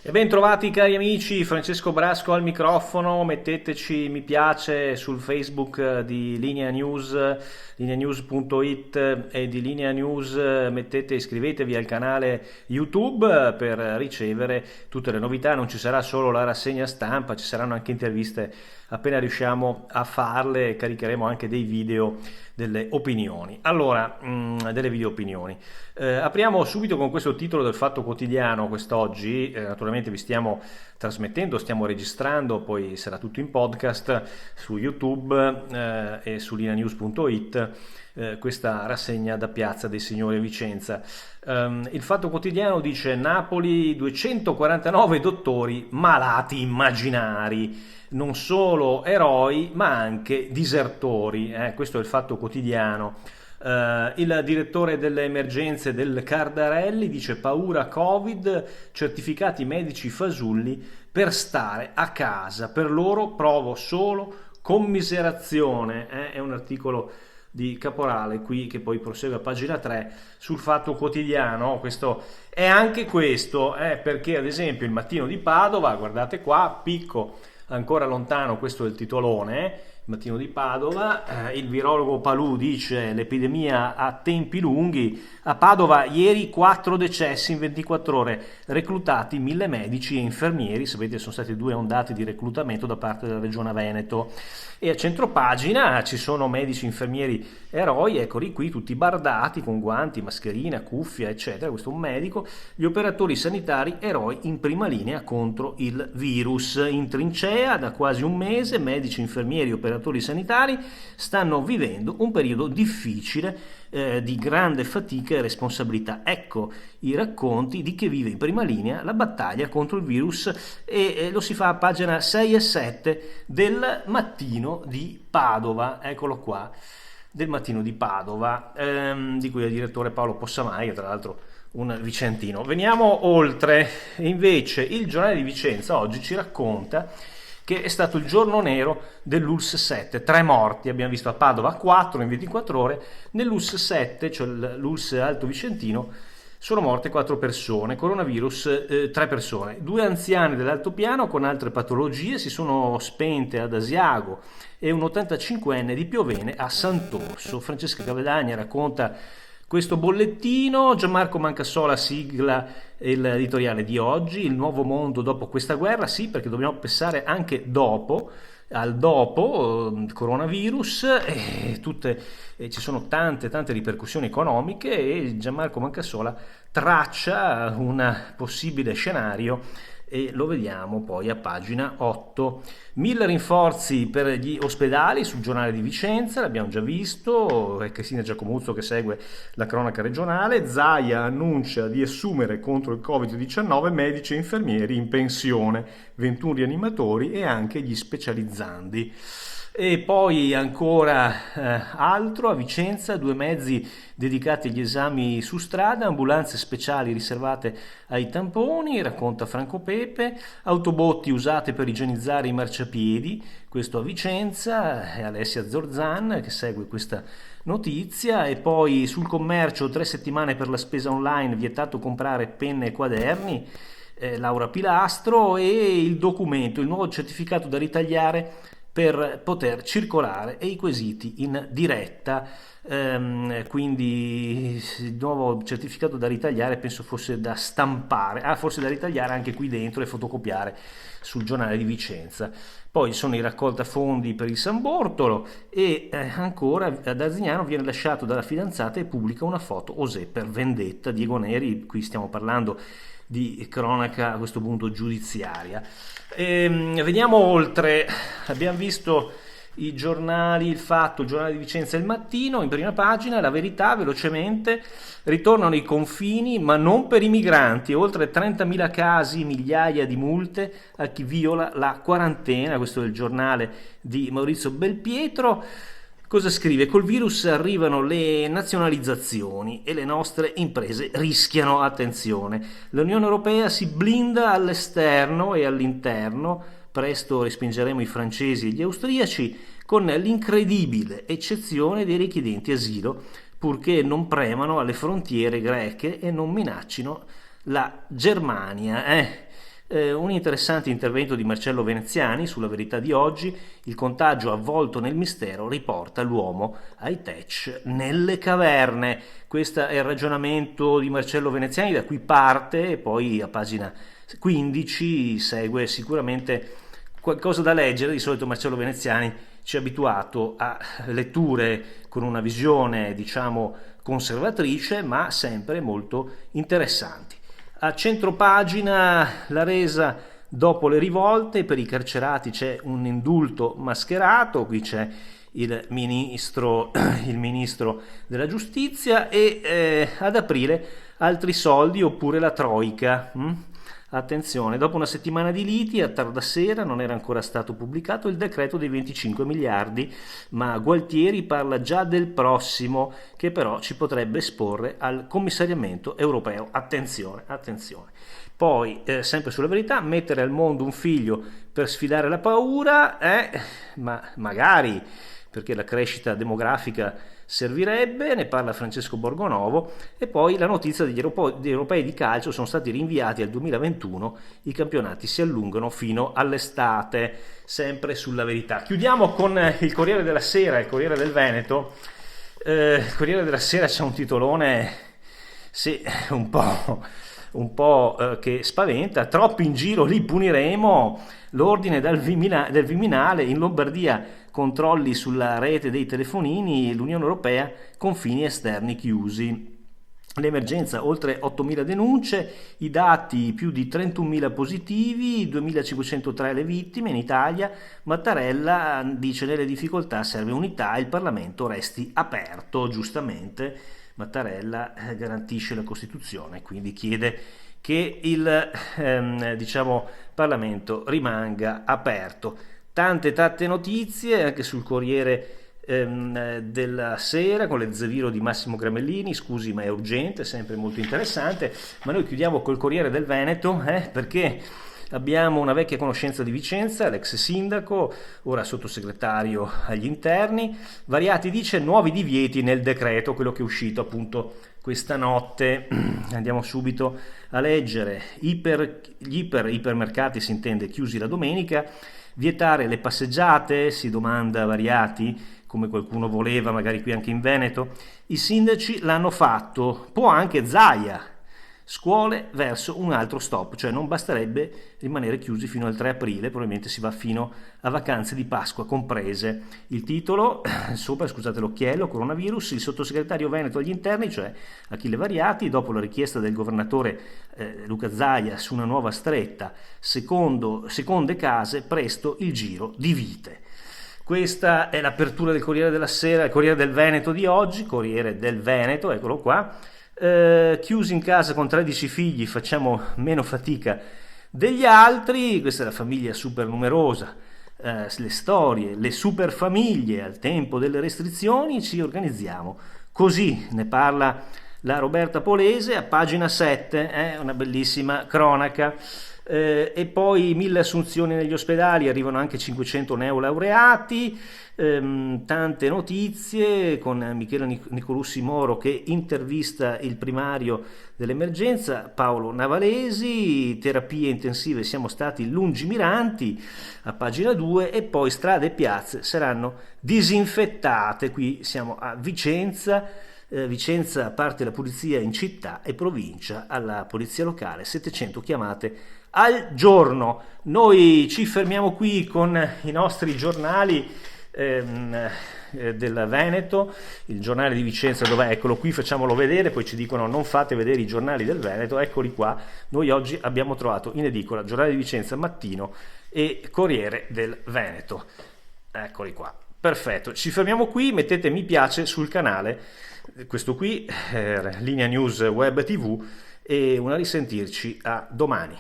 E ben trovati cari amici, Francesco Brasco al microfono, metteteci mi piace sul Facebook di Linea News, lineanews.it e di Linea News iscrivetevi al canale YouTube per ricevere tutte le novità, non ci sarà solo la rassegna stampa, ci saranno anche interviste appena riusciamo a farle e caricheremo anche dei video delle opinioni. Allora, delle video opinioni. Apriamo subito con questo titolo del Fatto Quotidiano quest'oggi, naturalmente vi stiamo trasmettendo, stiamo registrando, poi sarà tutto in podcast su YouTube e su lineanews.it. Questa rassegna da Piazza dei Signori a Vicenza. Il Fatto Quotidiano dice: Napoli, 249 dottori malati immaginari, non solo eroi ma anche disertori. Questo è il Fatto Quotidiano. Il direttore delle emergenze del Cardarelli dice: paura Covid, certificati medici fasulli per stare a casa, per loro provo solo commiserazione. È un articolo di Caporale qui che poi prosegue a pagina 3 sul Fatto Quotidiano. Questo è anche questo, perché ad esempio il Mattino di Padova, guardate qua, picco ancora lontano, questo è il titolone, Mattino di Padova, il virologo Palù dice: l'epidemia ha tempi lunghi, a Padova ieri 4 decessi in 24 ore, reclutati 1000 medici e infermieri, sapete sono state 2 ondate di reclutamento da parte della regione Veneto. E a centropagina ci sono medici, infermieri, eroi, eccoli qui tutti bardati con guanti, mascherina, cuffia eccetera, questo è un medico, gli operatori sanitari eroi in prima linea contro il virus, in trincea da quasi un mese, medici, infermieri, operatori sanitari stanno vivendo un periodo difficile di grande fatica e responsabilità. Ecco i racconti di chi vive in prima linea la battaglia contro il virus e lo si fa a pagina 6 e 7 del Mattino di Padova, eccolo qua, del Mattino di Padova, di cui è il direttore Paolo Possamaia, tra l'altro un vicentino. Veniamo oltre, invece il Giornale di Vicenza oggi ci racconta che è stato il giorno nero dell'ULSS 7, 3 morti, abbiamo visto a Padova 4 in 24 ore, nell'ULSS 7, cioè l'ULSS Alto Vicentino, sono morte 4 persone, coronavirus 3 persone, 2 anziane dell'altopiano con altre patologie si sono spente ad Asiago e un 85enne di Piovene a Sant'Orso. Francesca Cavellagna racconta questo bollettino, Gianmarco Mancassola sigla l'editoriale di oggi, il nuovo mondo dopo questa guerra, sì, perché dobbiamo pensare anche dopo, al dopo coronavirus, ci sono tante ripercussioni economiche e Gianmarco Mancassola traccia un possibile scenario e lo vediamo poi a pagina 8. 1000 rinforzi per gli ospedali sul Giornale di Vicenza, l'abbiamo già visto, è Cristina Giacomuzzo che segue la cronaca regionale. Zaia annuncia di assumere contro il Covid-19 medici e infermieri in pensione, 21 rianimatori e anche gli specializzandi. E poi ancora altro, a Vicenza 2 mezzi dedicati agli esami su strada, ambulanze speciali riservate ai tamponi, racconta Franco Pepe, autobotti usate per igienizzare i marciapiedi, questo a Vicenza, è Alessia Zorzan che segue questa notizia. E poi sul commercio 3 settimane per la spesa online, vietato comprare penne e quaderni, Laura Pilastro, e il documento, il nuovo certificato da ritagliare per poter circolare e i quesiti in diretta, quindi il nuovo certificato da ritagliare penso fosse da stampare, forse da ritagliare anche qui dentro e fotocopiare sul Giornale di Vicenza. Poi sono i raccolta fondi per il San Bortolo e ancora ad Arzignano viene lasciato dalla fidanzata e pubblica una foto osè per vendetta. Diego Neri, qui stiamo parlando di cronaca a questo punto giudiziaria. Veniamo oltre, abbiamo visto i giornali, il Fatto, il Giornale di Vicenza e il Mattino in prima pagina. La Verità velocemente: ritornano i confini ma non per i migranti, oltre 30.000 casi, migliaia di multe a chi viola la quarantena. Questo è il giornale di Maurizio Belpietro. Cosa scrive? Col virus arrivano le nazionalizzazioni e le nostre imprese rischiano, attenzione. L'Unione Europea si blinda all'esterno e all'interno, presto respingeremo i francesi e gli austriaci, con l'incredibile eccezione dei richiedenti asilo, purché non premano alle frontiere greche e non minaccino la Germania. un interessante intervento di Marcello Veneziani sulla Verità di oggi, il contagio avvolto nel mistero riporta l'uomo high-tech nelle caverne. Questo è il ragionamento di Marcello Veneziani, da cui parte, e poi a pagina 15 segue sicuramente qualcosa da leggere. Di solito Marcello Veneziani ci ha abituato a letture con una visione, diciamo, conservatrice, ma sempre molto interessanti. A centropagina la resa dopo le rivolte, per i carcerati c'è un indulto mascherato, qui c'è il ministro della giustizia, e ad aprile altri soldi oppure la troica. Attenzione, dopo una settimana di liti, a tarda sera, non era ancora stato pubblicato il decreto dei 25 miliardi, ma Gualtieri parla già del prossimo, che però ci potrebbe esporre al commissariamento europeo. Attenzione, attenzione. Poi, sempre sulla Verità, mettere al mondo un figlio per sfidare la paura, ma magari, perché la crescita demografica servirebbe, ne parla Francesco Borgonovo. E poi la notizia degli europei di calcio sono stati rinviati al 2021, i campionati si allungano fino all'estate, sempre sulla Verità. Chiudiamo con il Corriere della Sera, il Corriere del Veneto. Il Corriere della Sera c'è un titolone, sì, un po' che spaventa: troppi in giro, li puniremo, l'ordine del Viminale, in Lombardia controlli sulla rete dei telefonini, l'Unione Europea confini esterni chiusi. L'emergenza, oltre 8.000 denunce, i dati più di 31.000 positivi, 2.503 le vittime in Italia. Mattarella dice: nelle difficoltà serve unità, il Parlamento resti aperto. Giustamente Mattarella garantisce la Costituzione, quindi chiede che il Parlamento rimanga aperto. Tante notizie anche sul Corriere della Sera, con l'Elzeviro di Massimo Gramellini. Scusi, ma è urgente, sempre molto interessante. Ma noi chiudiamo col Corriere del Veneto, perché abbiamo una vecchia conoscenza di Vicenza, l'ex sindaco, ora sottosegretario agli interni. Variati dice: nuovi divieti nel decreto, quello che è uscito appunto questa notte. Andiamo subito a leggere. Gli ipermercati, si intende, chiusi la domenica. Vietare le passeggiate, si domanda Variati, come qualcuno voleva magari qui anche in Veneto. I sindaci l'hanno fatto, può anche Zaia. Scuole verso un altro stop, cioè non basterebbe rimanere chiusi fino al 3 aprile, probabilmente si va fino a vacanze di Pasqua comprese. Il titolo sopra, scusate l'occhiello: coronavirus, il sottosegretario Veneto agli interni, cioè Achille Variati, dopo la richiesta del governatore Luca Zaia su una nuova stretta, seconde case, presto il giro di vite. Questa è l'apertura del Corriere della Sera, il Corriere del Veneto di oggi. Corriere del Veneto, eccolo qua. Chiusi in casa con 13 figli facciamo meno fatica degli altri. Questa è la famiglia super numerosa, le storie, le super famiglie al tempo delle restrizioni, ci organizziamo così. Ne parla la Roberta Polese a pagina 7, una bellissima cronaca. E poi 1.000 assunzioni negli ospedali, arrivano anche 500 neolaureati. Tante notizie, con Michele Nicolussi Moro che intervista il primario dell'emergenza Paolo Navalesi. Terapie intensive, siamo stati lungimiranti, a pagina 2. E poi strade e piazze saranno disinfettate. Qui siamo a Vicenza. Vicenza, parte la polizia in città e provincia, alla polizia locale 700 chiamate al giorno. Noi ci fermiamo qui con i nostri giornali del Veneto. Il giornale di Vicenza dov'è? Eccolo qui, facciamolo vedere. Poi ci dicono: non fate vedere i giornali del Veneto. Eccoli qua. Noi oggi abbiamo trovato in edicola giornale di Vicenza, Mattino e Corriere del Veneto. Eccoli qua, perfetto. Ci fermiamo qui, mettete mi piace sul canale, questo qui Linea News Web TV, e una risentirci a domani.